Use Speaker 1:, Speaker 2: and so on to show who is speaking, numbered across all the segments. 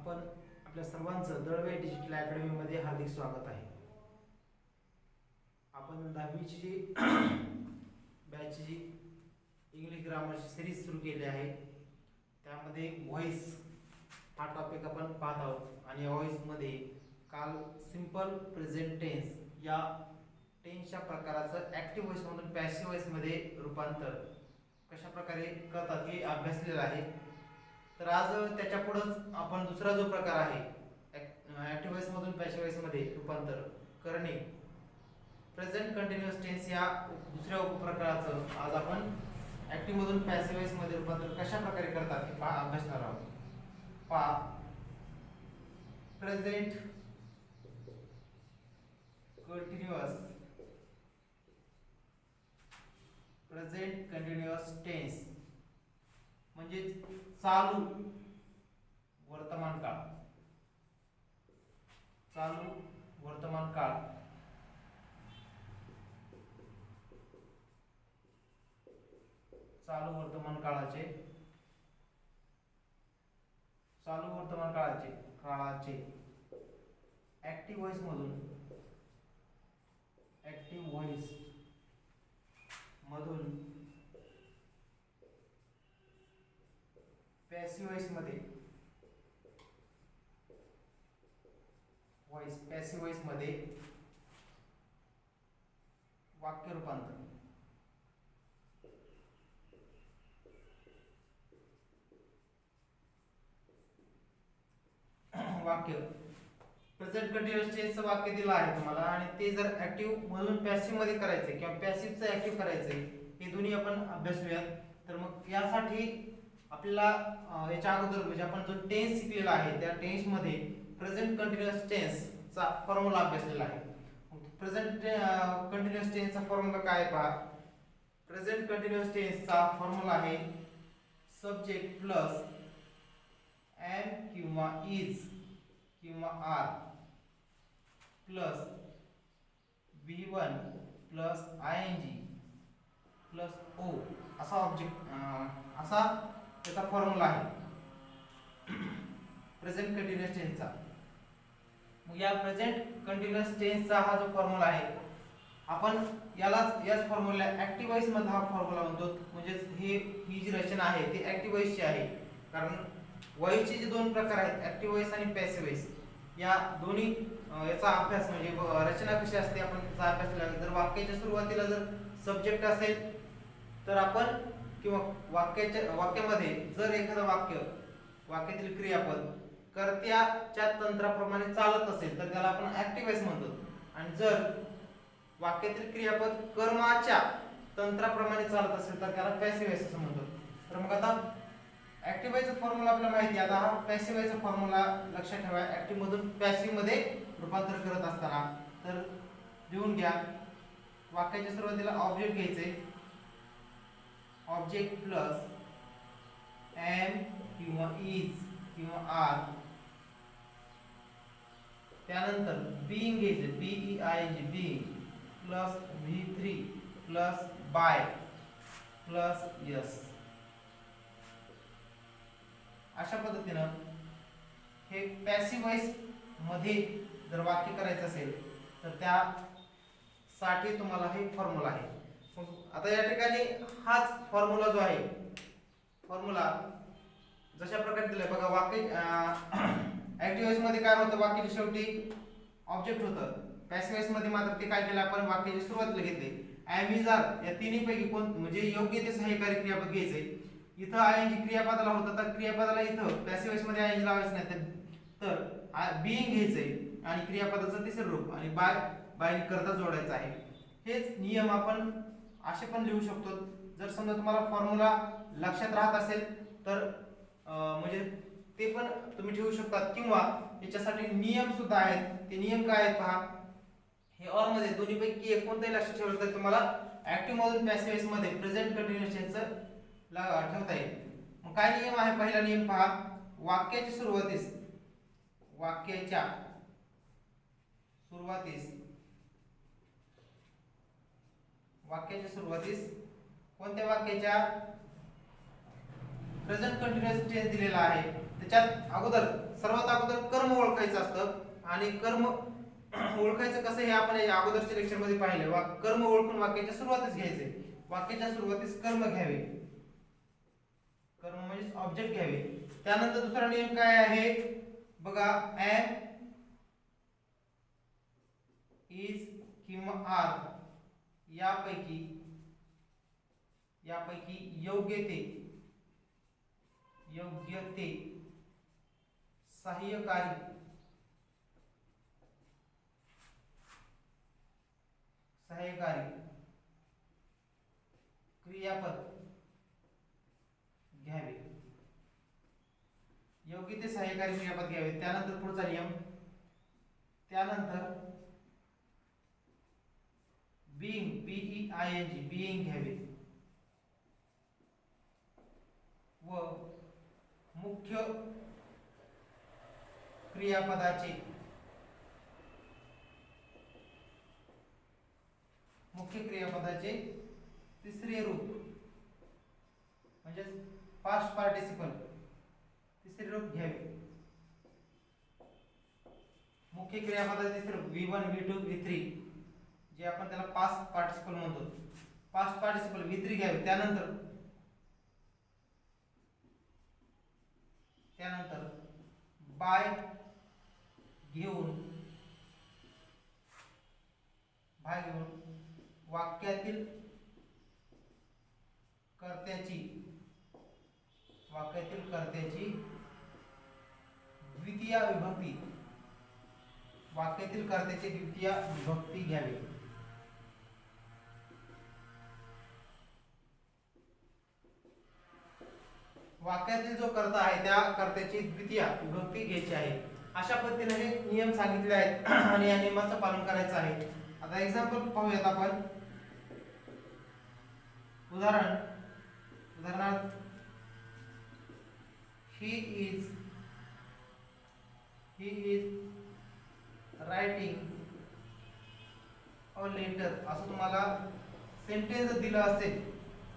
Speaker 1: आपण आपल्या सर्वांचं दळवे डिजिटल अकॅडमीमध्ये हार्दिक स्वागत आहे. आपण 10वीची जी बॅच जी इंग्लिश ग्रामरची सिरीज सुरू केली आहे त्यामध्ये व्हॉइस हा टॉपिक आपण पाहत आहोत आणि व्हॉइसमध्ये काल सिंपल प्रेझेंट टेन्स या टेन्सच्या प्रकाराचं ॲक्टिव्ह व्हॉइसमधून पॅसिव्ह व्हॉइसमध्ये रूपांतर कशा प्रकारे करतात हे अभ्यासलेलं आहे. तर आज त्याच्या पुढंच आपण दुसरा जो प्रकार आहे ॲक्टिव्ह व्हॉइसमधून पॅसिव्ह व्हॉइसमध्ये रूपांतर करणे, प्रेझेंट कंटिन्युअस टेन्स या दुसऱ्या उपप्रकाराचं आज आपण ॲक्टिव्ह मधून पॅसिव्ह व्हॉइसमध्ये रूपांतर कशा प्रकारे करतात हे अभ्यासणार आहोत. प्रेझेंट कंटिन्युअस टेन्स म्हणजे चालू वर्तमान काळ. चालू वर्तमान काळ चालू वर्तमान काळाचे ऍक्टिव्ह व्हॉइस मधून पॅसिव्ह व्हॉइस मध्ये वाक्य रूपांतर. वाक्य प्रेझेंट कंटिन्युअस टेन्सचं वाक्य दिलं आहे तुम्हाला आणि ते जर ऍक्टिव्ह मधून पॅसिव्ह मध्ये करायचंय किंवा पॅसिव्हचं ऍक्टिव्ह करायचंय हे दोन्ही आपण अभ्यासूयात. तर मग यासाठी आपल्याला याच्या अगोदर म्हणजे आपण जो टेन्स शिकलेला आहे त्या टेन्स मध्ये प्रेझेंट कंटिन्युअस टेन्सचा फॉर्म्युला अभ्यासलेला आहे. प्रेझेंट कंटिन्युअस टेन्सचा फॉर्म्युला काय पहा. प्रेझेंट कंटिन्युअस टेन्सचा फॉर्म्युला आहे सब्जेक्ट प्लस एम किंवा इज किंवा are plus V1 plus ING plus O असा असा त्याचा फॉर्म्युला आहे प्रेझेंट कंटिन्युअस टेन्सचा. मग या प्रेझेंट कंटिन्युअस टेन्सचा हा जो फॉर्म्युला आहे आपण याच फॉर्म्युला ऍक्टिव्ह व्हॉइस मधला हा फॉर्म्युला म्हणतो. म्हणजे ही जी रचना आहे ती ऍक्टिव्ह व्हॉइसची आहे. कारण व्हॉइसचे जे दोन प्रकार आहेत ऍक्टिव्ह व्हॉइस आणि पॅसिव्ह व्हॉइस या दोन्ही याचा अभ्यास म्हणजे रचना कशी असते आपण त्याचा अभ्यास केला. जर वाक्याच्या सुरुवातीला जर सब्जेक्ट असेल तर आपण किंवा वाक्यामध्ये जर एखादं वाक्यातील क्रियापद कर्त्याच्या तंत्राप्रमाणे चालत असेल तर त्याला आपण ऍक्टिव्ह व्हॉइस म्हणतो. आणि जर वाक्यातील क्रियापद कर्माच्या तंत्राप्रमाणे चालत असेल तर त्याला पॅसिव्ह व्हॉइस असं म्हणतो. तर मग आता ऍक्टिव्ह व्हॉइसचा फॉर्म्युला आपल्याला माहिती आहे. आता हा पॅसिव्ह व्हॉइसचा फॉर्म्युला लक्षात ठेवा. ऍक्टिव्ह मधून पॅसिव्ह मध्ये रूपांतर करत असताना तर लिहून घ्या. वाक्याच्या सुरुवातीला ऑब्जेक्ट घ्यायचे, ऑब्जेक्ट प्लस एम किंवा इज किंवा आर, त्यानंतर बीइंग घ्यायचे BEING being plus V3 plus by plus yes. अशा पद्धतीनं हे पॅसिव्ह व्हॉइस मध्ये जर वाक्य करायचं असेल तर त्यासाठी तुम्हाला हे फॉर्म्युला आहे. आता या ठिकाणी हाच फॉर्म्युला जो आहे फॉर्म्युला जशा प्रकारे दिलाय बघा. वाक्य ऍक्टिव्ह व्हॉइस मध्ये काय होतं वाक्याच्या शेवटी ऑब्जेक्ट होतं. पॅसिव्ह व्हॉइस मध्ये मात्र ते काय केलं आपण वाक्याची सुरुवातीला घेतले एम इज आर या तिन्ही पैकी कोण म्हणजे योग्य ते सहाय्यकारी क्रियापद घ्यायचे. इथं ING क्रियापदाला होतं तर क्रियापदाला इथं पॅसिव्ह व्हॉइस मध्ये ING लावायचं नाही तर बीइंग घ्यायचंय आणि क्रियापदाचं तिसरं रूप आणि बाय करता जोडायचं आहे. हेच नियम आपण असे पण लिहू शकतो. जर समजा तुम्हाला फॉर्म्युला लक्षात राहत असेल तर म्हणजे ते पण तुम्ही ठेवू शकता किंवा याच्यासाठी नियम सुद्धा आहेत. ते नियम काय आहेत पहा. हे ऑर मध्ये दोन्ही पैकी एक कोणताही लक्षात ठेवलं तर तुम्हाला ऍक्टिव्ह मधून पॅसिव्ह व्हॉइस मध्ये प्रेझेंट कंटिन्युअस टेन्सचं ठेवता येईल. मग काय नियम आहे. पहिला नियम पहा. वाक्याच्या सुरुवातीस कोणत्या वाक्याच्या प्रेझेंट कंटिन्युअस टेन्स दिलेला आहे. त्याच्यात सर्वात अगोदर कर्म ओळखायचं असतं आणि कर्म ओळखायचं कसं हे आपण या अगोदरच्या लेक्चर मध्ये पाहिलं. कर्म ओळखून वाक्याच्या सुरुवातीस घ्यायचे. वाक्याच्या सुरुवातीस कर्म घ्यावे. कर्म म्हणजे ऑब्जेक्ट घ्यावे. त्यानंतर दुसरा नियम काय आहे बघा, एम, इज किंवा आर यापैकी योग्य ते सहाय्यकारी क्रियापद घ्यावे. योग्य ते सहाय्यकारी क्रियापद घ्यावे. त्यानंतर पुढचा नियम, त्यानंतर बीइंग, BEING बीइंग घ्यावे व मुख्य क्रियापदाचे तिसरे रूप म्हणजे पास्ट पार्टिसिपल तिसरे रूप घ्यावे. मुख्य क्रियापदाचे तिसरे रूप V1 V2 V3 जे आपण त्याला पास्ट पार्टिसिपल म्हणतो. पास्ट पार्टिसिपल V3 घ्यावे. त्यानंतर बाय घेऊन वाक्यातील कर्त्याची द्वितीय विभक्ती घ्यावी. वाक्यातील जो कर्ता आहे त्या कर्त्याची द्वितीय विभक्ती घ्यायची आहे. अशा पद्धतीने हे नियम सांगितले आहेत आणि या नियमाचं पालन करायचं आहे. आता एक्झाम्पल पाहूयात आपण. उदाहरणार्थ he is writing a letter असं तुम्हाला सेंटेन्स दिलं असेल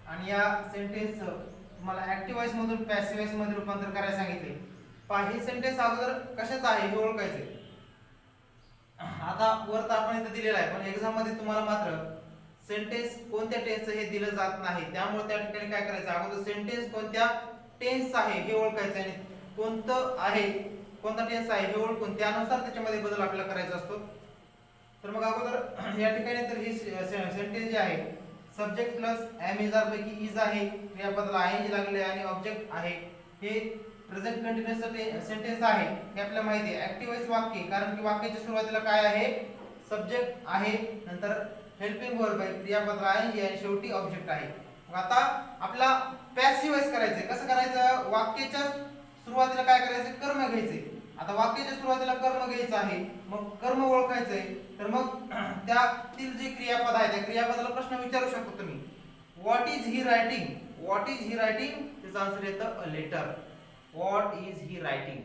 Speaker 1: आणि या सेंटेन्स तुम्हाला ऍक्टिव्ह वॉइस मधून पॅसिव्ह वॉइस मध्ये रूपांतर करायला सांगितले. हे सेंटेन्स अगोदर कशाचं आहे हे ओळखायचे. आता वरत आपण इथे दिलेला आहे पण एक्झाम मध्ये तुम्हाला मात्र सेंटेन्स कोणत्या टेन्सचं हे दिलं जात नाही. त्यामुळे त्या ठिकाणी काय करायचं, अगोदर सेंटेन्स कोणत्या टेन्स आहे हे ओळखायचं आणि कोणता टेन्स आहे हे ओळखून त्यानुसार त्याच्यामध्ये बदल आपल्याला करायचा असतो. तर मग अगोदर या ठिकाणी तर हे सेंटेन्स जे आहे subject plus am is are पैकी इज आहे, क्रियापदाला आयएनजी लागले आणि ऑब्जेक्ट आहे. हे प्रेझेंट कंटिन्युअस सेंटेन्स आहे हे आपल्याला माहिती आहे. ऍक्टिव्ह वॉइस वाक्य, कारण की वाक्याच्या सुरुवातीला काय आहे सब्जेक्ट आहे, नंतर हेल्पिंग वर्ब आहे, क्रियापद आयएनजी आणि शेवटी ऑब्जेक्ट आहे. मग आता आपला पॅसिव्ह वॉइस करायचं. कसं करायचं, वाक्याच्या सुरुवातीला काय करायचं कर्म घ्यायचे. आता वाक्याच्या सुरुवातीला कर्म घ्यायचं आहे, मग कर्म ओळखायचंय. तर मग त्यातील जे क्रियापद आहे त्या क्रियापदाला प्रश्न विचारू शकतो तुम्ही. व्हॉट इज ही रायटिंग, त्याचा आन्सर येतं a letter. What is he writing,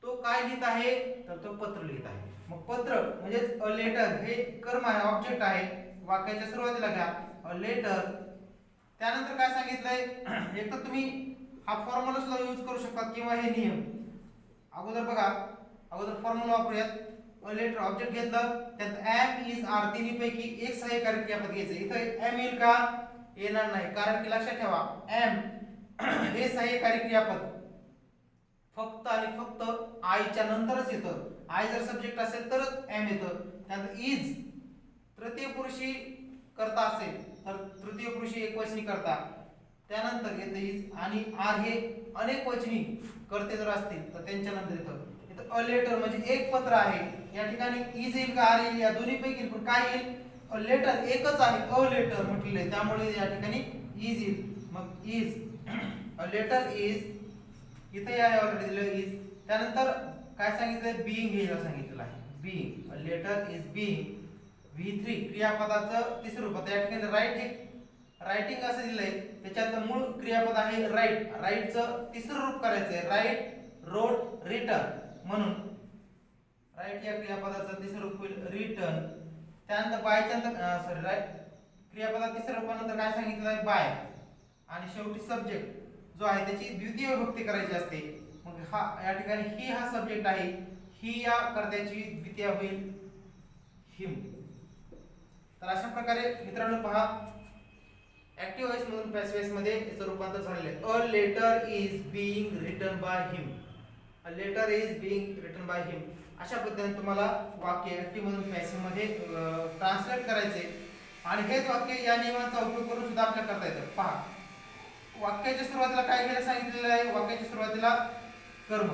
Speaker 1: तो काय लिहित आहे तर तो पत्र लिहित आहे. मग पत्र म्हणजे अ लेटर हे कर्म आहे, ऑब्जेक्ट आहे. वाक्याच्या सुरुवातीला घ्या अ लेटर. त्यानंतर काय सांगितलंय, एक तर तुम्ही हा फॉर्म्युला सुद्धा यूज करू शकता किंवा हे नियम. अगोदर फॉर्म्युला वापरूयात. अ लेटर ऑब्जेक्ट घेतलं, त्यात एम इज आर तिन्ही पैकी एक सहाय्यकारी क्रियापद घ्यायचं. इथं एम येईल का, येणार नाही, कारण की लक्षात ठेवा एम हे सहाय्यकारी क्रियापद फक्त आणि फक्त आयच्या नंतरच येतं. आय जर सब्जेक्ट असेल तरच एम येतं. त्यानंतर इज तृतीय पुरुषी कर्ता असेल तर तृतीय पुरुषी एकवचनी कर्ता, त्यानंतर येतं इज. आणि आर हे अनेक वचनी कर्ते जर असतील तर त्यांच्या नंतर येतं. इथं अ लेटर म्हणजे एक पत्र आहे. या ठिकाणी इज येईल का आर येईल, या दोन्ही पैकी पण काय येईल, अ लेटर एकच आहे, अ लेटर म्हटलेलं आहे, त्यामुळे या ठिकाणी इज येईल. मग इज अ लेटर इज इथे आहे ऑलरेडी दिलं इज. त्यानंतर काय सांगितलंय, बीइंग घ्यायला सांगितलेलं आहे. Being a letter is being. V3 क्रियापदाचं तिसरं रूप. आता या ठिकाणी रायटिंग असं दिलंय, त्याच्यात मूळ क्रियापद आहे राईट. राईटचं तिसरं रूप करायचंय, राईट, रोट, रिटर्न. म्हणून राईट या क्रियापदाचं तिसरं रूप होईल रिटर्न. त्यानंतर बायच्या राईट क्रियापदात तिसऱ्या रूपानंतर काय सांगितलं आहे बाय. आणि शेवटी सब्जेक्ट जो आहे त्याची द्वितीय विभक्ती करायची असते. मग हा या ठिकाणी ही हा सब्जेक्ट आहे, ही या कर्त्याची द्वितीय होईल हिम. तर अशा प्रकारे मित्रांनो पहा ऍक्टिव्ह वॉइस मधून पॅसिव्ह वॉइस मध्ये याचं रूपांतर झालेलं आहे. A letter is being written by him. A letter is being written by him. अशा पद्धतीने तुम्हाला वाक्य ऍक्टिव्ह मधून पॅसिव्ह मध्ये ट्रान्सलेट करायचे आणि हेच वाक्य या नियमांचा उपयोग करून सुद्धा आपल्याला करता येतं. पहा वाक्याच्या सुरुवातीला काय घ्यायला सांगितलेलं आहे. वाक्याच्या सुरुवातीला कर्म.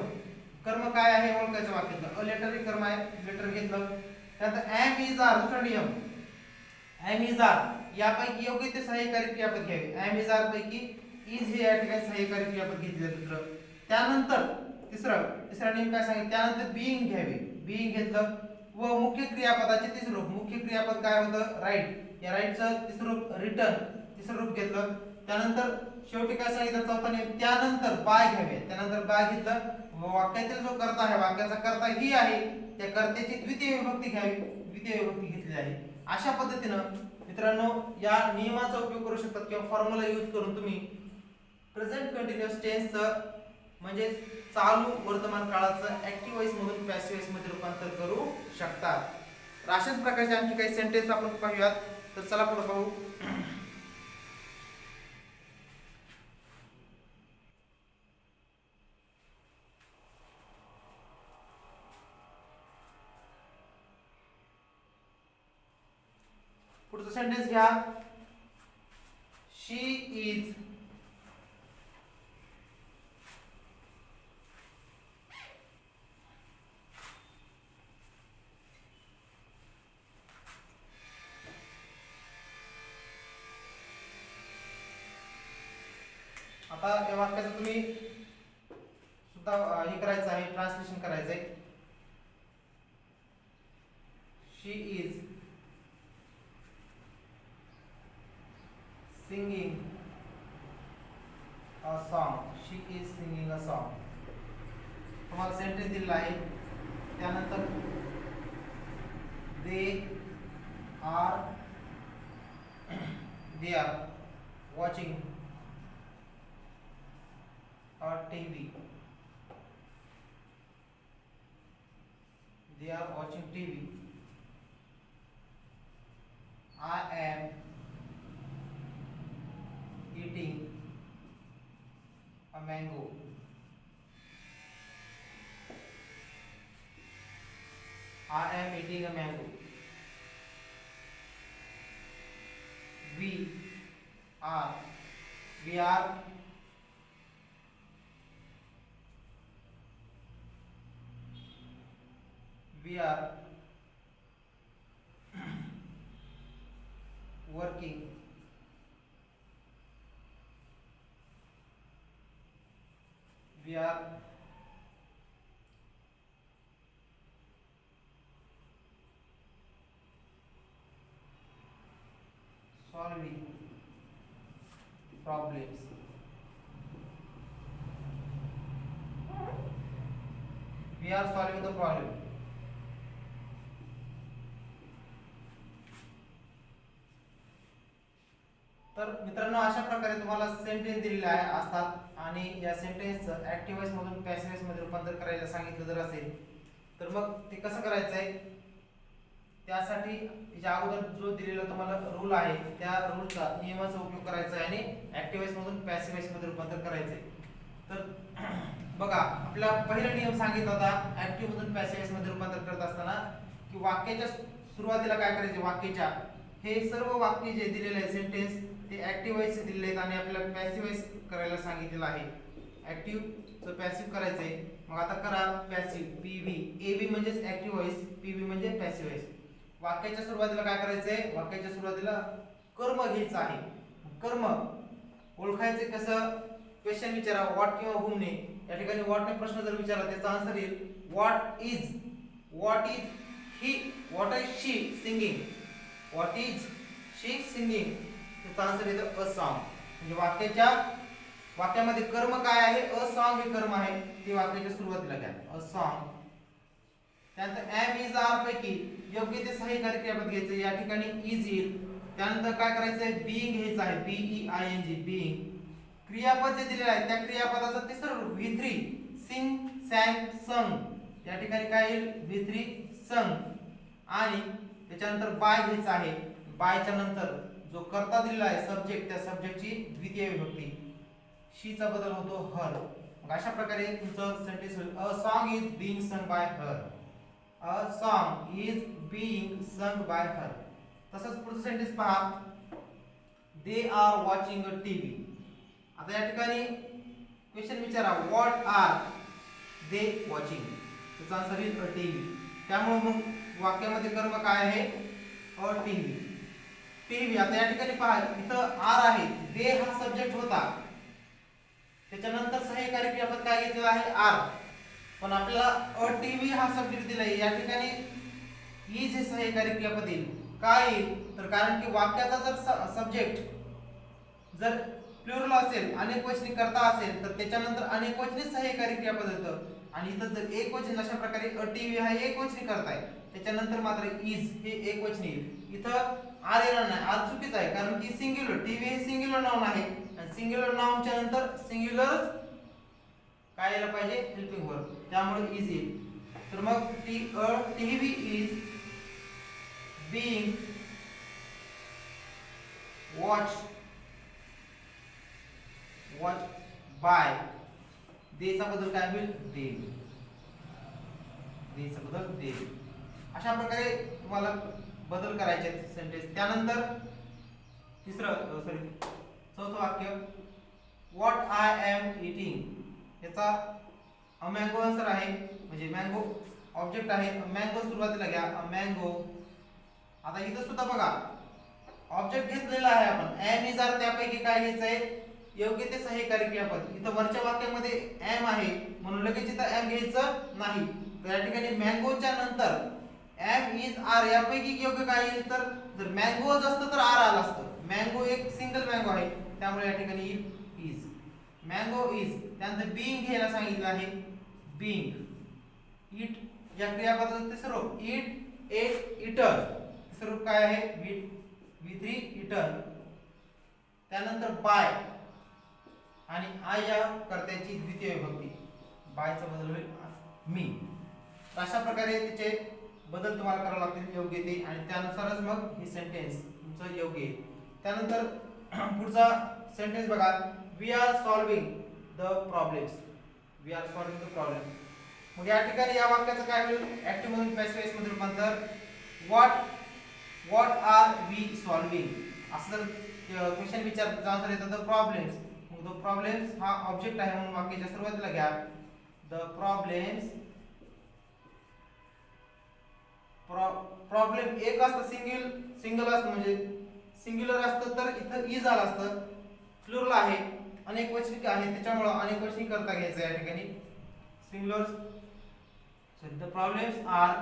Speaker 1: कर्म काय आहे ओळखायचं वाक्यातलं. अ लेटर हे कर्म आहे, लेटर घेतलं. त्यानंतर एम इज आर दुसरा नियम. एम इज आर यापैकी योग्य ते सहाय्यकारी क्रियापद घ्यावे. एम इज आर पैकी इज हे या ठिकाणी सहाय्यकारी क्रियापद घेतले दुसरं. त्यानंतर तिसरा नियम काय सांगितलं. त्यानंतर बीइंग घ्यावे. बीइंग घेतलं व मुख्य क्रियापदाचे तिसरं रूप. मुख्य क्रियापद काय होतं राईट. या राईटचं तिसरं रूप रिटर्न तिसरं रूप घेतलं. त्यानंतर शेवटी काय सांगितलं चौथा नियम. त्यानंतर बाय घ्यावे. त्यानंतर बाय घेतलं. वाक्यातील जो कर्ता आहे वाक्याचा कर्ता ही आहे त्या कर्त्याची द्वितीय विभक्ती घ्यावी. द्वितीय विभक्ती घेतली आहे. अशा पद्धतीनं मित्रांनो या नियमाचा उपयोग करू शकतात किंवा फॉर्म्युला यूज करून तुम्ही प्रेझेंट कंटिन्युअस टेन्सचं म्हणजे चालू वर्तमान काळाचं ऍक्टिव्ह वॉइस मधून पॅसिव्ह वॉइस मध्ये रूपांतर करू शकतात. तर अशाच प्रकारचे आणखी काही सेंटेन्स आपण पाहूयात. तर चला पुढे पाहू. पुढचं सेंटेन्स घ्या. शी इज आता या वाक्याचं तुम्ही सुद्धा हे करायचं आहे ट्रान्सलेशन करायचं आहे. She is singing a song. She is singing a song. तुम्हाला सेंटेन्स दिलेला आहे. त्यानंतर they are watching a TV. They are watching TV. I am eating a mango. I am eating a mango. We are working we are solving problems. We are solving the problem. तर मित्रांनो अशा प्रकारे तुम्हाला sentence दिलेले आहे असतात आणि या सेंटेन्सचं ऍक्टिव्ह वॉइस मधून पॅसिव्ह वॉइस मध्ये रूपांतर करायला सांगितलं जर असेल तर मग ते कसं करायचं आहे. त्यासाठी याच्या अगोदर जो दिलेला तुम्हाला रूल आहे त्या रूलचा नियमाचा उपयोग करायचा आहे आणि ऍक्टिव्ह वॉइस मधून पॅसिव्ह वॉइस मध्ये रूपांतर करायचं आहे. तर बघा आपला पहिला नियम सांगितला होता ऍक्टिव्ह मधून पॅसिव्ह वॉइस मध्ये रूपांतर करत असताना की वाक्याच्या सुरुवातीला काय करायचे. वाक्याच्या हे सर्व वाक्य जे दिलेले आहे सेंटेन्स ते ऍक्टिव्ह वॉइस दिलेले आहेत आणि आपल्याला पॅसिव्ह वॉइस करायला सांगितलेलं आहे. ऍक्टिव्ह पॅसिव्ह करायचंय. मग आता करा पॅसिव्ह पीव्ही. एव्ही म्हणजेच ऍक्टिव्ह वॉइस, पीव्ही म्हणजे पॅसिव्ह वॉइस. वाक्याच्या सुरुवातीला काय करायचंय. वाक्याच्या सुरुवातीला कर्म घ्यायचं आहे. कर्म ओळखायचे कसं. क्वेश्चन विचारा व्हॉट किंवा हुमने. या ठिकाणी व्हॉटने प्रश्न जर विचारला त्याचा आन्सर येईल what is he what is she singing. What is she singing त्याचा आन्सर येतं अ सॉन्ग. म्हणजे वाक्यामध्ये कर्म काय आहे. अ सॉन्ग हे कर्म आहे ते वाक्याच्या सुरुवातीला घ्या अ सॉन्ग. त्यानंतर एम इज आर पैकी योग्य ते सहाय्यकारी क्रियापद घ्यायचं. या ठिकाणी इज येईल. त्यानंतर काय करायचंय बीइंग घ्यायचं आहे. बीईआयएनजी बीइंग. क्रियापद जे दिलेलं आहे त्या क्रियापदाचं तिसरं रूप V3 सिंग सॅंग संग या ठिकाणी काय येईल V3 संग आणि त्याच्यानंतर बाय घ्यायचं आहे बायच्या नंतर जो कर्ता दिलेला आहे सब्जेक्ट त्या सब्जेक्टची द्वितीय विभक्ती शीचा बदल होतो हर मग अशा प्रकारे तुमचं सेंटेन्स होईल a song is being sung by her a song is being sung by हर तसंच पुढचं सेंटेन्स पहा they are watching a TV आता या ठिकाणी क्वेश्चन विचारा व्हॉट आर दे वॉचिंग त्याचा आन्सर इज अ टीव्ही त्यामुळे मग वाक्यामध्ये कर्म काय आहे अ टीव्ही टीव्ही आता या ठिकाणी पहा इथं आर आहे दे हा सब्जेक्ट होता त्याच्यानंतर सहाय्यकारी क्रियापद काय घेतलेला आहे आर पण आपल्याला अ टीव्ही हा सब्जेक्ट दिलाय या ठिकाणी इज हे सहाय्यकारी क्रियापद येईल काय येईल तर कारण की वाक्याचा जर सब्जेक्ट जर प्लुरल असेल अनेक वचनी करता असेल तर त्याच्यानंतर अनेक वचनी सहाय्यकारी क्रियापद येतं आणि इथं जर एक वचन अशा प्रकारे अ टीव्ही हा एक वचनी करता आहे त्याच्यानंतर मात्र इज हे एक वचनी येईल इथं आर येणार नाही आर चुकीचं आहे कारण की सिंग्युलर टीव्ही हे सिंग्युलर नाउन आहे आणि सिंग्युलर नाउनच्या नंतर सिंग्युलर काय यायला पाहिजे हेल्पिंग वर्ब त्यामुळे इज येईल तर मग TV is being watch by देचा बदल काय होईल दे देचा बदल दे अशा प्रकारे तुम्हाला बदल करायचे आहेत सेंटेन्स त्यानंतर चौथं वाक्य व्हॉट आय एम इटिंग याचा अ मँगो आन्सर आहे म्हणजे मँगो ऑब्जेक्ट आहे मँगो सुरुवातीला घ्या अ मँगो आता इथं सुद्धा बघा ऑब्जेक्ट घेतलेला आहे आपण एम इज आर त्यापैकी काय घ्यायचंय योग्य ते सहाय्यकारी क्रियापद इथं वरच्या वाक्यामध्ये एम आहे म्हणून लगेच इथं एम घ्यायचं नाही तर या ठिकाणी मँगोच्या नंतर एम इज आर यापैकी योग्य काय येईल तर जर मँगोज असतं तर आर आलं असतं मँगो एक सिंगल मँगो आहे त्यामुळे या ठिकाणी इज मँगो इज त्यानंतर बीइंग घ्यायला सांगितलं आहे बीइंग इट या क्रियापदाचं तिसरं रूप इट एट इटर तिसरं रूप काय आहे V3 इटर त्यानंतर बाय आणि आय या कर्त्याची द्वितीय विभक्ती बायचा बदल होईल मी अशा प्रकारे त्याचे बदल तुम्हाला करावे लागतील योग्य ते आणि त्यानुसारच मग हे सेंटेन्स तुमचं योग्य आहे त्यानंतर पुढचा सेंटेन्स बघा we are solving the problems we are solving the problems मग या ठिकाणी या वाक्याचं काय होईल ऍक्टिव्ह मधून पॅसिव्ह वॉइस मध्ये रूपांतर व्हॉट आर वी सॉल्विंग असं जर क्वेश्चन विचारलं आन्सर येतं द प्रॉब्लेम्स मग द प्रॉब्लेम्स हा ऑब्जेक्ट आहे म्हणून वाक्याच्या सुरुवातीला घ्या द प्रॉब्लेम्स प्रॉब्लेम एक असतं सिंगल असतं म्हणजे सिंग्युलर असतं तर इथं इज आलं असतं प्लुरल आहे अनेक वचनिक आहे त्याच्यामुळे अनेक वचनिक करता घ्यायचं या ठिकाणी singular so the problems are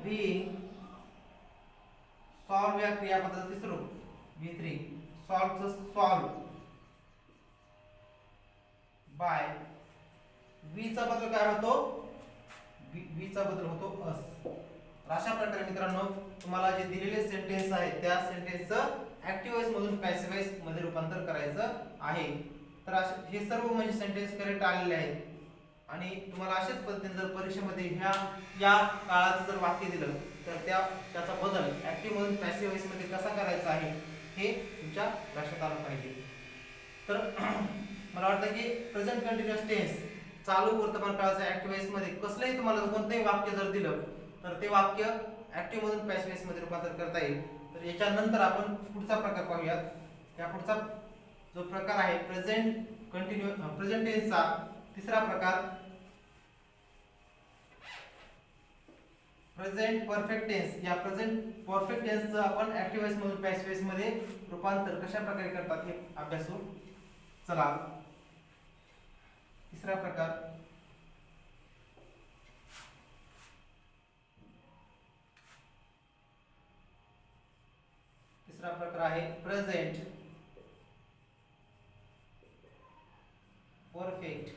Speaker 1: being solved या क्रियापदाचं तिसरं रूप V3 solve by V चा बदल काय होतो V चा बदल होतो अस अशा प्रकारे मित्रांनो तुम्हाला जे दिलेले सेंटेन्स आहेत त्या सेंटेन्सचं ऍक्टिव्ह वॉइस मधून पॅसिव्ह वॉइस मध्ये रूपांतर करायचं आहे तर हे सर्व म्हणजे सेंटेन्स करेक्ट आलेले आहेत आणि तुम्हाला अशाच पद्धतीने जर परीक्षेमध्ये या काळात जर वाक्य दिलं तर त्याचा बदल ऍक्टिव्ह मधून पॅसिव्ह वॉइस मध्ये कसा करायचा आहे हे तुमच्या लक्षात आलं पाहिजे तर मला वाटतं की प्रेझेंट कंटिन्युअस टेन्स चालू वर्तमान काळाच्या ऍक्टिव्ह वॉइस मध्ये कसलंही तुम्हाला कोणतंही वाक्य जर दिलं तर ते वाक्य ऍक्टिव्ह मधून पॅसिव्ह वॉइस मध्ये रूपांतर करता येईल तर याच्यानंतर आपण पुढचा प्रकार पाहूयात त्या पुढचा जो प्रकार आहे प्रेझेंट टेन्सचा तिसरा प्रकार प्रेझेंट परफेक्ट टेन्स या प्रेझेंट परफेक्ट टेन्सचं आपण ऍक्टिव्ह वॉइस मधून पॅसिव्ह वॉइस मध्ये रूपांतर कशा प्रकारे करतात हे अभ्यासू चला तिसरा प्रकार आहे present perfect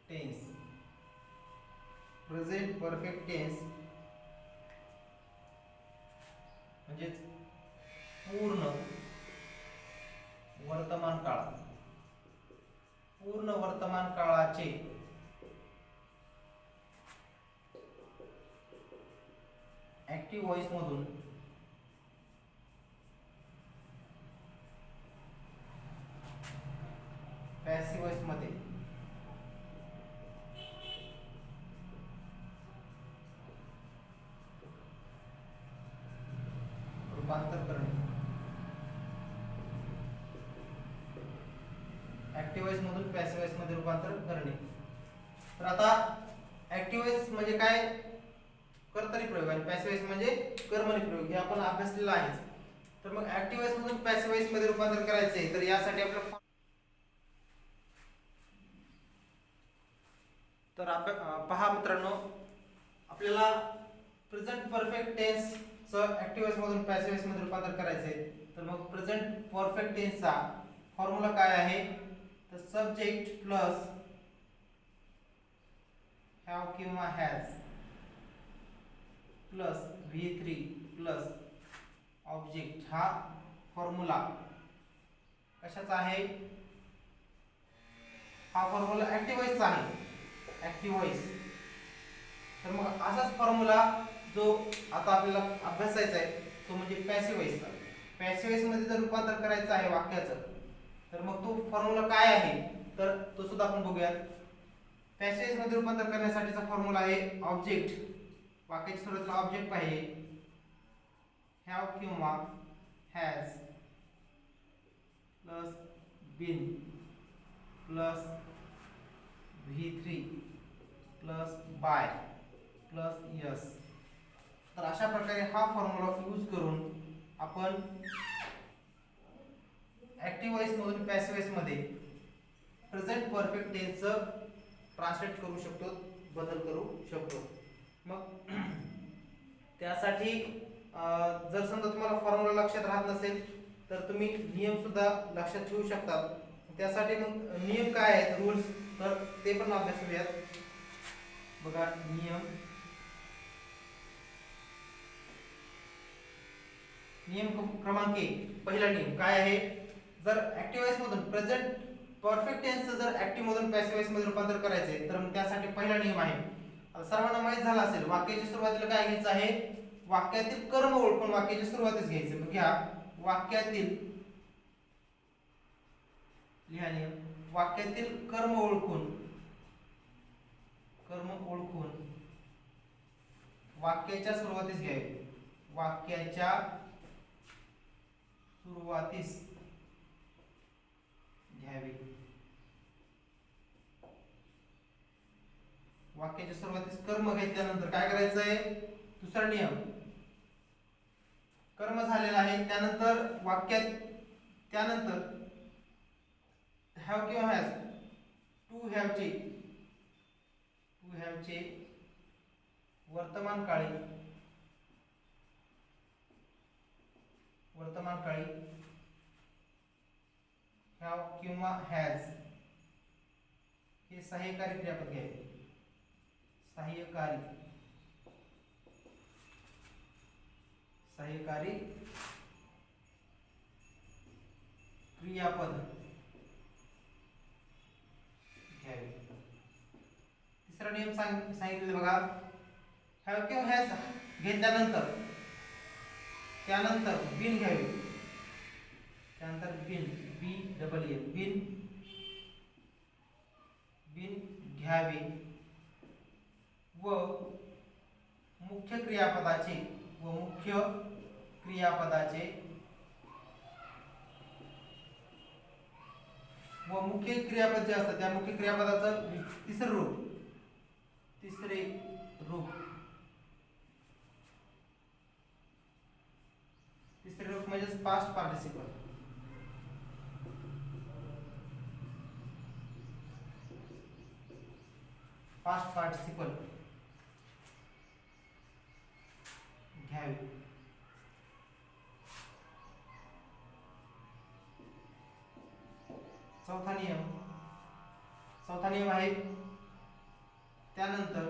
Speaker 1: tense present perfect tense म्हणजे पूर्ण वर्तमान काळ, पूर्ण वर्तमान काळाचे ऍक्टिव्ह व्हॉइस मधून पॅसिव्ह व्हॉइस मध्ये रूपांतर करणे, ऍक्टिव्ह व्हॉइस मधून पॅसिव्ह व्हॉइस मध्ये रूपांतर करणे. तर आता ऍक्टिव्ह व्हॉइस म्हणजे काय, कर्तरी प्रयोग, आणि पॅसिव्ह व्हॉइस म्हणजे कर्मणी प्रयोग, हे आपण अभ्यासलेलं आहेच. तर मग ऍक्टिव्ह व्हॉइस मधून पॅसिव्ह व्हॉइस मध्ये रूपांतर करायचे, तर यासाठी आपल्याला तर पहा मित्रांनो, आपल्याला प्रेझेंट परफेक्ट टेन्स च ऍक्टिव्ह व्हॉइस मधून पॅसिव्ह व्हॉइस मध्ये रूपांतर करायचे. तर मग प्रेझेंट परफेक्ट टेन्सचा फॉर्म्युला काय आहे, तर सब्जेक्ट प्लस हॅव किंवा has plus V3 plus object, हा फॉर्म्युला कशाचा आहे, हा फॉर्म्युला ऍक्टिव्ह व्हॉइसचा आहे, ऍक्टिव्ह व्हॉइस. तर मग असाच फॉर्म्युला जो आता आपल्याला अभ्यासायचा आहे तो म्हणजे पॅसिव्ह व्हॉइसचा. पॅसिव्ह व्हॉइस मध्ये जर रूपांतर करायचं आहे वाक्याचं, तर मग तो फॉर्म्युला काय आहे, तर तो सुद्धा आपण बघूयात. पॅसिव्ह व्हॉइस मध्ये रूपांतर करण्यासाठीचा फॉर्म्युला आहे ऑब्जेक्ट, वाक्याच्या सुरुवातीला ऑब्जेक्ट पाहिजे, हॅव किंवा has plus been plus V3 plus by plus यस. तर अशा प्रकारे हा फॉर्म्युला यूज करून आपण ऍक्टिव्ह व्हॉइस मधून पॅसिव्ह व्हॉइस मध्ये प्रेझेंट परफेक्ट टेन्सचं ट्रान्सलेट करू शकतो, बदल करू शकतो. मग त्यासाठी जर समजा तुम्हाला फॉर्म्युला लक्षात राहत नसेल तर तुम्ही नियम सुद्धा लक्षात ठेवू शकता. त्यासाठी मग नियम काय आहेत, रूल्स, तर ते पण अभ्यासूयात. बघा नियम क्रमांक 1, पहिला नियम काय आहे, जर ऍक्टिव्ह व्हॉइस मधून प्रेझेंट परफेक्ट टेन्सचं जर ऍक्टिव्ह मधून पॅसिव्ह व्हॉइस मध्ये रूपांतर करायचे, तर मग त्यासाठी पहिला नियम आहे, सर्वांना माहित झाला असेल, वाक्याच्या सुरुवातीला काय घ्यायचं आहे, वाक्यातील कर्म ओळखून वाक्याची सुरुवातच घ्यायची. मग घ्या वाक्यातील, लिहा नियम, वाक्यातील कर्म ओळखून वाक्याच्या सुरुवातीस घ्यावे, वाक्याच्या सुरुवातीस घ्यावे, वाक्याच्या सुरुवातीस कर्म घेतल्यानंतर काय करायचं आहे, दुसरा नियम, कर्म झालेला आहे त्यानंतर वाक्यात, त्यानंतर हॅव किंवा हॅज, टू हॅवचे वर्तमान काळी हॅव किंवा हॅज हे सहाय्यकारी क्रियापद घ्यावे, सहाय्यकारी क्रियापद घ्यावे. तिसरा नियम सांगितले बघा, हॅव किंवा हॅज घेतल्यानंतर त्यानंतर बिन घ्यावे, त्यानंतर बिन, बिन घ्यावे व मुख्य क्रियापदाचे मुख्य क्रियापद जे असतं त्या मुख्य क्रियापदाचं तिसरे रूप म्हणजे पास्ट पार्टिसिपल. घ्यावे. चौथा नियम आहे त्यानंतर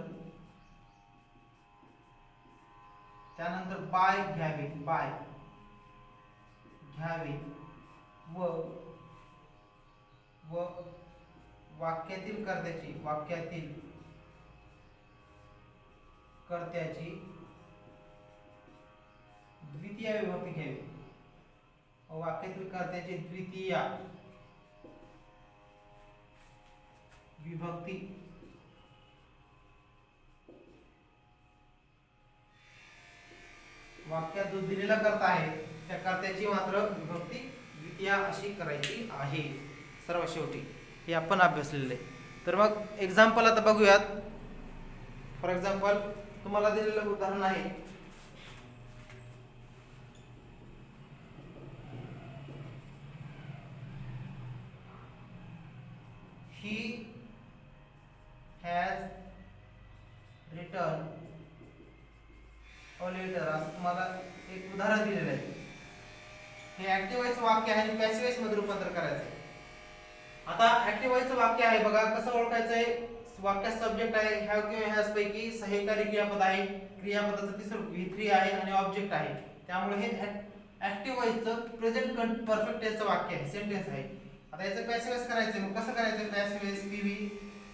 Speaker 1: बाय घ्यावे, घ्यावे व व वाक्यातील कर्त्याची द्वितीय विभक्ती घ्यावी. वाक्यातील कर्त्याची द्वितीय विभक्ती वाक्यात जो दिलेला कर्ता आहे त्या कर्त्याची मात्र विभक्ती द्वितीय अशी करायची आहे सर्व शेवटी. हे आपण अभ्यासलेले. तर मग एक्झाम्पल आता बघूयात. फॉर एक्झाम्पल तुम्हाला दिलेलं उदाहरण आहे he has written a letter. असं तुम्हाला एक उदाहरण दिलेलं आहे. हे ऍक्टिव्ह व्हॉइस वाक्य आहे आणि पॅसिव्ह व्हॉइस मध्ये रूपांतर करायचं आहे. आता ऍक्टिव्ह व्हॉइसचं वाक्य आहे बघा कसं ओळखायचं आहे. वाक्यात सब्जेक्ट आहे हॅव किंवा हॅज पैकी सहाय्यकारी क्रियापद आहे. क्रियापदाचं तिसरं V3 आहे आणि ऑब्जेक्ट आहे. त्यामुळे हे ऍक्टिव्ह व्हॉइसचं प्रेझेंट परफेक्ट टेन्सचं वाक्य आहे, सेंटेन्स आहे. आता याचं पॅसिव्ह व्हॉइस करायचं मग कसं करायचं पॅसिव्ह व्हॉइस PV.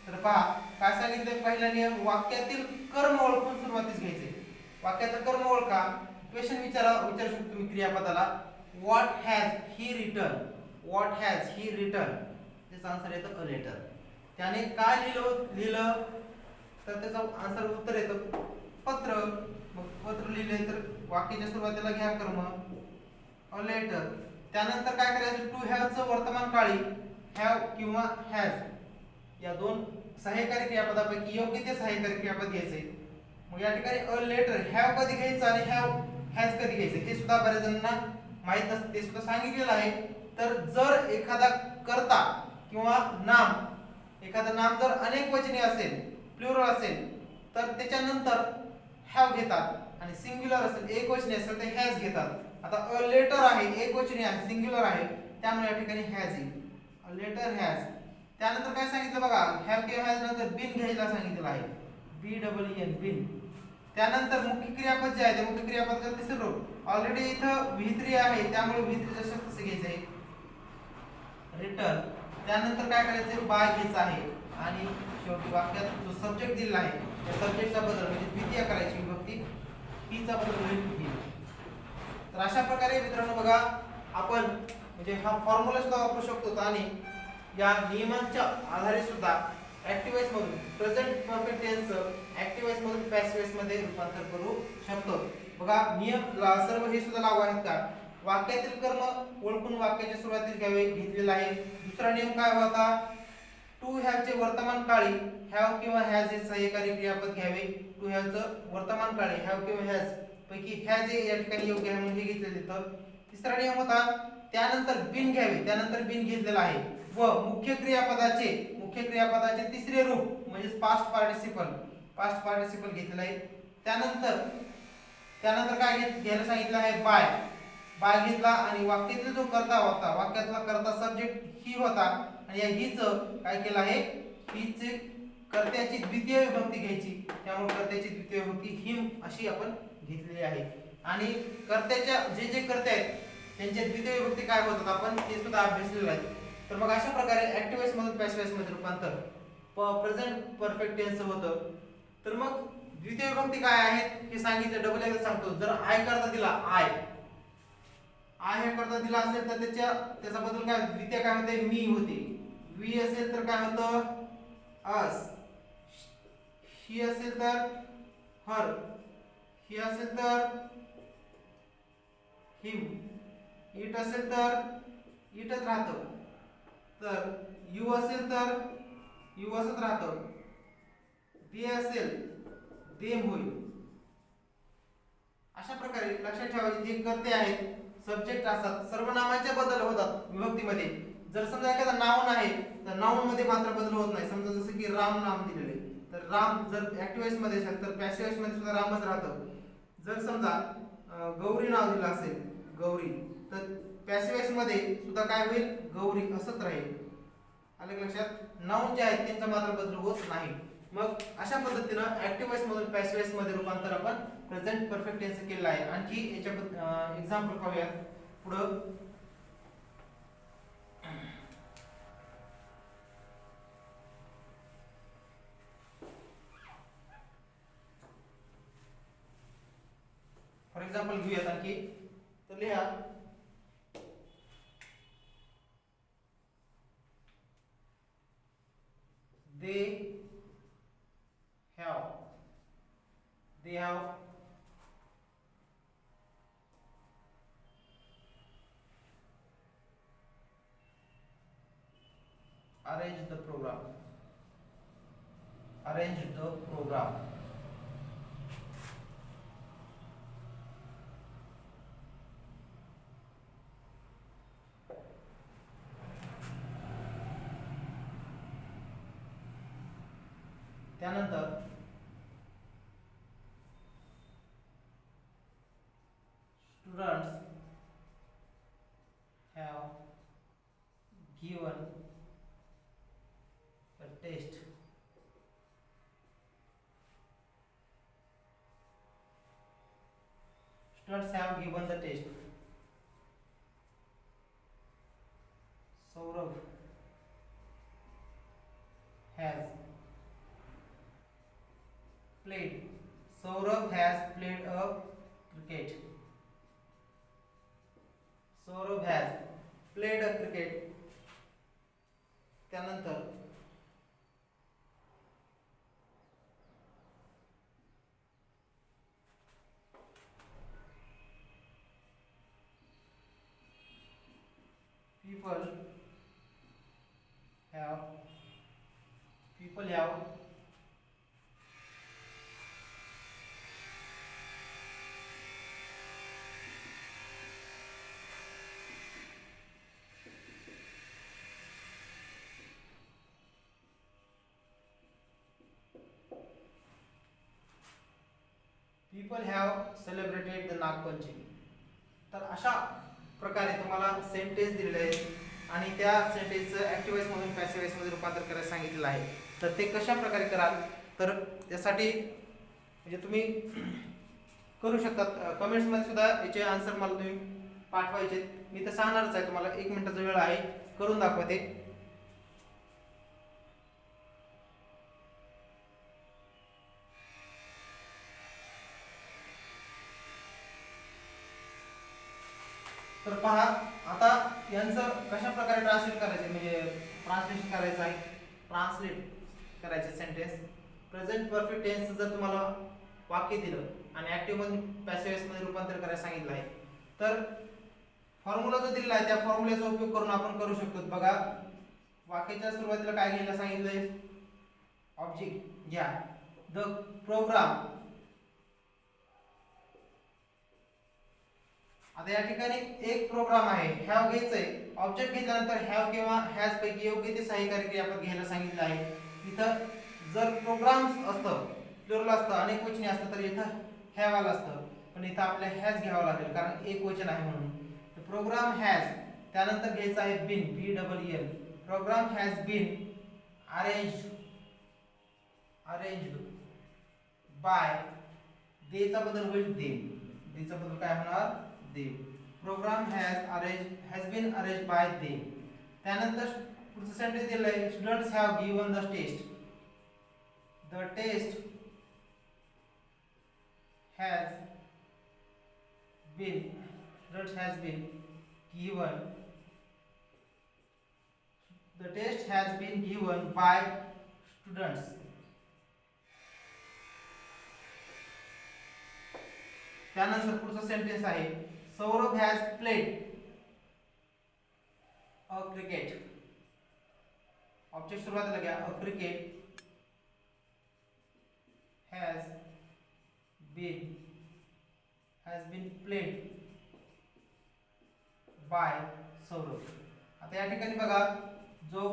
Speaker 1: तर पहा काय सांगितलं पहिला नियम वाक्यातील कर्म ओळखून सुरुवातीस घ्यायचे. वाक्याचं कर्म ओळखा. क्वेश्चन विचारू शकतो तुम्ही क्रियापदाला what has he written. What has he written त्याचा आन्सर येतं अ लेटर. त्याने काय लिहिलं तर त्याचं आन्सर उत्तर येतं पत्र. मग पत्र लिहिले तर वाक्याच्या सुरुवातीला घ्या कर्म अ लेटर. त्यानंतर काय करायचं टू हॅवचं वर्तमान काळी हॅव किंवा हॅज या दोन सहाय्यकारी क्रियापदापैकी योग्य ते सहाय्यकारी क्रियापद घ्यायचे. मग या ठिकाणी अ लेटर हॅव कधी घ्यायचं आणि हॅव हॅज कधी घ्यायचं हे सुद्धा बऱ्याच जणांना माहित नसते, ते सुद्धा सांगितलेलं आहे. तर जर एखादा कर्ता किंवा एखादं नाम जर अनेक वचनी असेल प्लुरल असेल तर त्याच्यानंतर हॅव घेतात आणि सिंग्युलर असेल एक वचनी असेल तर हॅज घेतात. आता अ लेटर आहे एक वचनी आहे सिंग्युलर आहे त्यामुळे या ठिकाणी हॅज येईल. A letter has. त्यानंतर काय सांगितलं बघा हॅव किंवा हॅज नंतर बिन घ्यायला सांगितलेलं आहे BEEN बिन. त्यानंतर मुख्य क्रियापद जे आहे ते मुख्य क्रियापदाचं तिसरं रूप ऑलरेडी इथं V3 आहे त्यामुळे V3 जसं तसं घ्यायचंय रिटर्न. त्यानंतर काय करायचं बाय घ्यायचं आहे आणि शेवटी वाक्यात जो सब्जेक्ट दिलेला आहे त्या सब्जेक्टचा बदल म्हणजे द्वितीय करायची विभक्ती हीचा बदल होईल. तर अशा प्रकारे मित्रांनो बघा आपण म्हणजे हा फॉर्म्युला सुद्धा वापरू शकतो आणि या नियमांच्या आधारे सुद्धा ऍक्टिव्ह व्हॉइस मधून present perfect tense active voice मधून पॅसिव्ह व्हॉइस मध्ये रूपांतर करू शकतो. बघा नियम सर्व हे सुद्धा लागू आहेत का. वाक्यातील कर्म ओळखून वाक्याच्या सुरुवातीस घ्यावे घेतलेला आहे. दुसरा नियम काय होता टू हॅवचे वर्तमान काळी हॅव किंवा हॅज हे सहाय्यकारी क्रियापद घ्यावे. टू हॅवचं वर्तमान काळी हॅव किंवा हॅज पैकी हॅज हे या ठिकाणी योग्य आहे म्हणून हे घेतलेलं येतं. तिसरा नियम होता त्यानंतर बिन घ्यावे. त्यानंतर बिन घेतलेला आहे व मुख्य क्रियापदाचे तिसरे रूप म्हणजे पास्ट पार्टिसिपल घेतलेलं आहे. त्यानंतर काय घ्यायला सांगितलं आहे बाय घेतला आणि वाक्यातील जो कर्ता होता वाक्यातला कर्ता सब्जेक्ट ही होता आणि या हीच काय केलं आहे हीचे कर्त्याची द्वितीय विभक्ती घ्यायची. त्यामुळे कर्त्याची द्वितीय विभक्ती हिम अशी आपण घेतलेली आहे. आणि कर्त्याच्या जे कर्ते आहेत त्यांच्या द्वितीय विभक्ती काय होतात आपण ते सुद्धा अभ्यासलेलं आहे. तर मग अशा प्रकारे ऍक्टिव्ह व्हॉइस मधून पॅसिव्ह व्हॉइस मध्ये रूपांतर प्रेझेंट परफेक्ट टेन्स होतं. तर मग द्वितीय विभक्ती काय आहेत हे सांगितलं डबल एकदा सांगतो. जर आय करता दिला आय हे करता दिला असेल तर त्याचा बदल काय द्वितीय काय होते मी होते. वी असेल तर काय होतं अस. ही असेल तर हर. ही असेल तर हिम. इट असेल तर इटच राहतं. तर यू असेल तर यू असंच राहतं. दे असेल देम होईल. अशा प्रकारे लक्षात ठेवायचे जे कर्ते आहेत सब्जेक्ट असतात सर्वनामाचे बदल होतात विभक्तीमध्ये. जर समजा एखादा नाउन आहे तर नाउन मध्ये मात्र बदल होत नाही. समजा जसं की राम नाम दिलेले तर राम जर ऍक्टिव्ह व्हॉइस मध्ये असेल तर पॅसिव्ह व्हॉइस मध्ये सुद्धा रामच राहतं. जर समजा गौरी नाव दिलं असेल गौरी तर पॅसिव्ह व्हॉइस मध्ये सुद्धा काय होईल गौरी असंच राहील. आलं लक्षात. नाउन जे आहेत त्यांचा मात्र बदल होत नाही. मग अशा पद्धतीनं ऍक्टिव्ह व्हॉइस मधून पॅसिव्ह व्हॉइस मध्ये रूपांतर आपण प्रेझेंट परफेक्ट टेन्स केलेलं आहे. आणखी याच्या एक्झाम्पल पाहूया पुढं. लिहूयात आणखी. तर लिहा they have arranged the program. त्यानंतर students have given the test. Students have given the test. Saurav has played. Saurav has played a cricket. Saurav has played a cricket. त्यानंतर people have celebrated the Nagpanchami. तर अशा प्रकारे तुम्हाला sentence दिलेले आहेत आणि त्या सेंटेन्सचं ऍक्टिव्ह वॉइस मधून पॅसिव्ह वॉइस मध्ये रूपांतर करायला सांगितलेलं आहे. तर ते कशा प्रकारे कराल, तर त्यासाठी म्हणजे तुम्ही करू शकता. कमेंट्स मध्ये सुद्धा याचे आन्सर मला तुम्ही पाठवायचे. मी तर सांगणारच आहे तुम्हाला, 1 मिनिटाचा वेळ आहे, करून दाखवते. तर पहा आता यांचं कशा प्रकारे ट्रान्सलेट करायचे, म्हणजे ट्रान्सलेशन करायचं आहे, ट्रान्सलेट करायचे सेंटेन्स. प्रेझेंट परफेक्ट टेन्स जर तुम्हाला वाक्य दिलं आणि ऍक्टिव्ह मधून पॅसिव्ह वॉइस मध्ये रूपांतर करायला सांगितलं आहे, तर फॉर्म्युला जो दिलेला आहे त्या फॉर्म्युल्याचा उपयोग करून आपण करू शकतो. बघा वाक्याच्या सुरुवातीला काय घ्यायला सांगितलंय, ऑब्जेक्ट घ्या, द प्रोग्राम. आता या ठिकाणी एक प्रोग्राम आहे, हॅव घ्यायचंय. ऑब्जेक्ट घेतल्यानंतर हॅव किंवा हॅज पैकी योग्य ते सहाय्यकारी क्रियापद घ्यायला सांगितलं आहे. इथं जर प्रोग्राम्स असतं, प्लुरल असतं, अनेक वचनी असतं, तर इथं हॅव आलं असतं, पण इथं आपल्याला हॅज घ्यावं लागेल कारण एक वचन आहे म्हणून. प्रोग्राम हॅज, त्यानंतर घ्यायचं आहे been, BEEN. Programme has been arranged by, देचा बदल होईल देम, देचा बदल काय होणार, them. Programme has been arranged by them. त्यानंतर पुढचं सेंटेन्स दिलं आहे, students have given the test. The test has been given. The test has been given by students. त्यानंतर पुढचा सेंटेन्स आहे, Saurabh has played a cricket. Object सुरुवातीला घ्या, a cricket has been played by Saurabh. आता या ठिकाणी बघा जो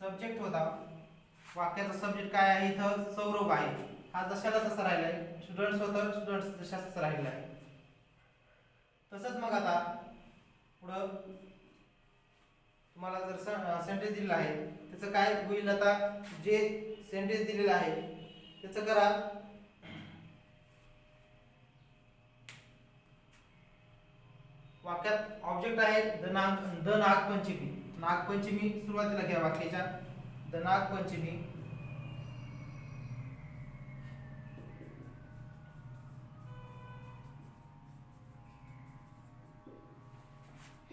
Speaker 1: सब्जेक्ट होता, वाक्याचा सब्जेक्ट काय आहे, इथं सौरभ आहे. हा जशाला तसा राहिलाय, स्टुडंट्स होतं, स्टुडंट्स जशा तसा राहिला आहे. तसंच मग आता पुढं तुम्हाला जर सेंटेन्स दिलेला आहे त्याचं काय होईल, आता जे सेंटेन्स दिलेलं आहे त्याचं करा. वाक्यात ऑब्जेक्ट आहे द नागपंचमी. नागपंचमी सुरुवातीला घ्या वाक्याच्या, the Nagpanchami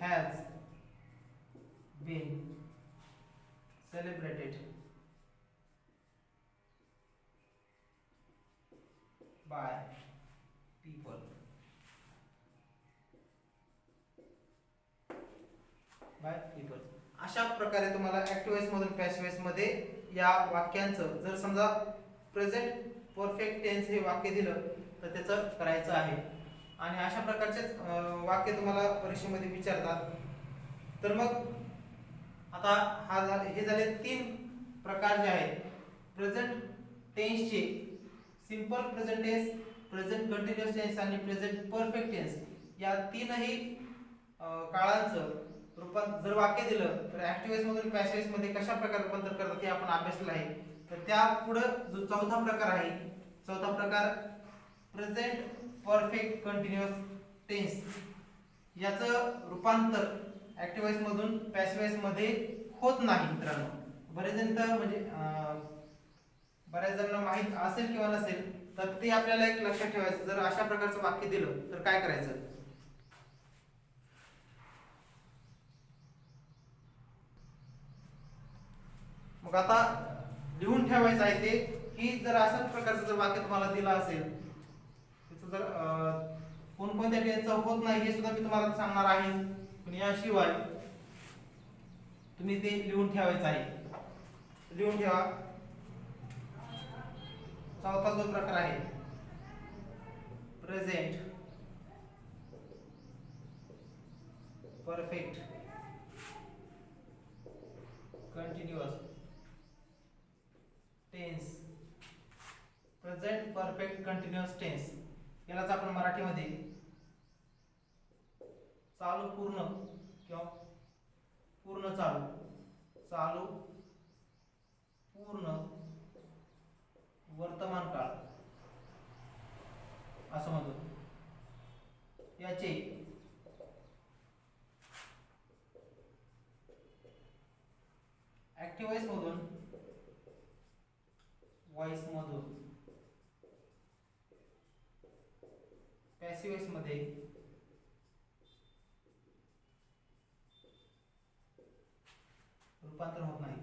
Speaker 1: has been celebrated by people. By people. अशा प्रकारे तुम्हाला ऍक्टिव्ह वॉइस मधून पॅसिव्ह वॉइस मध्ये या वाक्यांचं जर समजा प्रेझेंट परफेक्ट टेन्स हे वाक्य दिलं तर त्याचं करायचं आहे. आणि अशा प्रकारचेच वाक्य तुम्हाला परीक्षेमध्ये विचारतात. तर मग आता हे झाले 3 प्रकार जे आहेत प्रेझेंट टेन्सचे. Simple present tense, present continuous tense आणि प्रेझेंट परफेक्ट टेन्स या तीनही काळांचं रूपात जर वाक्य दिलं तर ऍक्टिव्ह वॉइस मधून पॅसिव्ह वॉइस मध्ये कशा प्रकारे रूपांतर करतात हे आपण अभ्यासलं आहे. तर त्या पुढे जो चौथा प्रकार आहे, चौथा प्रकार प्रेझेंट परफेक्ट कंटिन्युअस टेन्स याचं रूपांतर ऍक्टिव्ह वॉइस मधून पॅसिव्ह वॉइस मध्ये होत नाही. मित्रांनो बरेच जण म्हणजे बऱ्याच जणांना माहित असेल किंवा नसेल तर ते आपल्याला एक लक्षात ठेवायचं. जर अशा प्रकारचं वाक्य दिलं तर काय करायचं. मग आता लिहून ठेवायचं आहे ते की जर अशा प्रकारचं जर वाक्य तुम्हाला दिलं असेल त्याचं जर कोणकोणत्या टेन्सचं होत नाही हे सुद्धा मी तुम्हाला सांगणार आहे. पण याशिवाय तुम्ही ते लिहून ठेवायचं आहे. लिहून ठेवा. चौथा जो प्रकार आहे present perfect continuous tense. Present perfect continuous tense यालाच आपण मराठीमध्ये चालू पूर्ण किंवा पूर्ण चालू, चालू पूर्ण वर्तमान काळ असं म्हणतो. याचे ऍक्टिव्ह वॉइस मधून पॅसिव्ह वॉइस मध्ये रूपांतर होत नाही.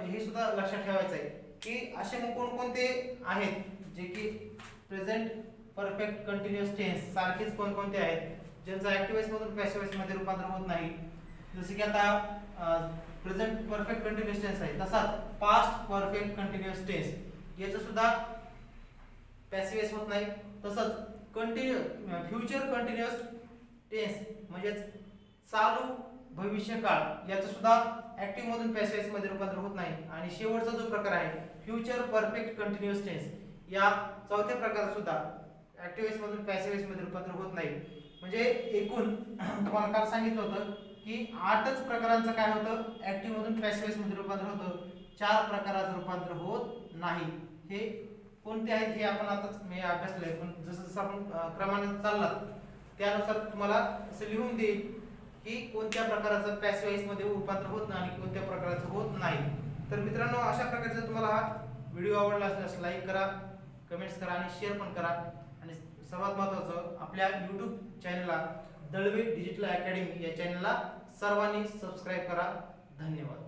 Speaker 1: हे सुद्धा लक्षात ठेवायचं आहे की असे कोणकोणते आहेत जे की प्रेझेंट परफेक्ट कंटिन्युअस टेन्स सारखेच कोणकोणते आहेत ज्यांचा ऍक्टिव्ह वॉइस मधून पॅसिव्ह वॉइस मध्ये रूपांतर होत नाही. जसे की आता प्रेझेंट परफेक्ट कंटिन्युअस टेन्स आहे तसाच पास्ट परफेक्ट कंटिन्युअस टेन्स याचं सुद्धा पॅसिव्ह वॉइस होत नाही. तसंच फ्युचर कंटिन्युअस टेन्स म्हणजे चालू भविष्य काळ याचं सुद्धा ऍक्टिव्ह मधून पॅसिव्ह वॉइस मध्ये रूपांतर होत नाही. आणि शेवटचा जो प्रकार आहे फ्युचर परफेक्ट कंटिन्युअस टेन्स या चौथ्या प्रकारात सुद्धा ऍक्टिव्ह वॉइस मधून पॅसिव्ह वॉइस मध्ये रूपांतर होत नाही. म्हणजे एकूण तुम्हाला काल सांगितलं होतं की 8च प्रकारांचं काय होतं ऍक्टिव्ह मधून पॅसिव्ह वॉइस मध्ये रूपांतर होतं. 4 प्रकाराचं रूपांतर होत नाही. हे कोणते आहेत हे आपण आताच मी अभ्यासलंय. पण जसं जसं आपण क्रमाने चालला त्यानुसार तुम्हाला असं लिहून देईल की कोणत्या प्रकाराचं पॅसिव्ह वॉइस मध्ये रूपांतर होत नाही आणि कोणत्या प्रकाराचं होत नाही. तर मित्रांनो अशा प्रकारचा तुम्हाला हा व्हिडिओ आवडला असल्यास लाईक करा, कमेंट्स करा आणि शेअर पण करा. आणि सर्वात महत्त्वाचं आपल्या YouTube चॅनलला दळवे डिजिटल अकॅडमी या चॅनलला सर्वांनी सबस्क्राईब करा. धन्यवाद.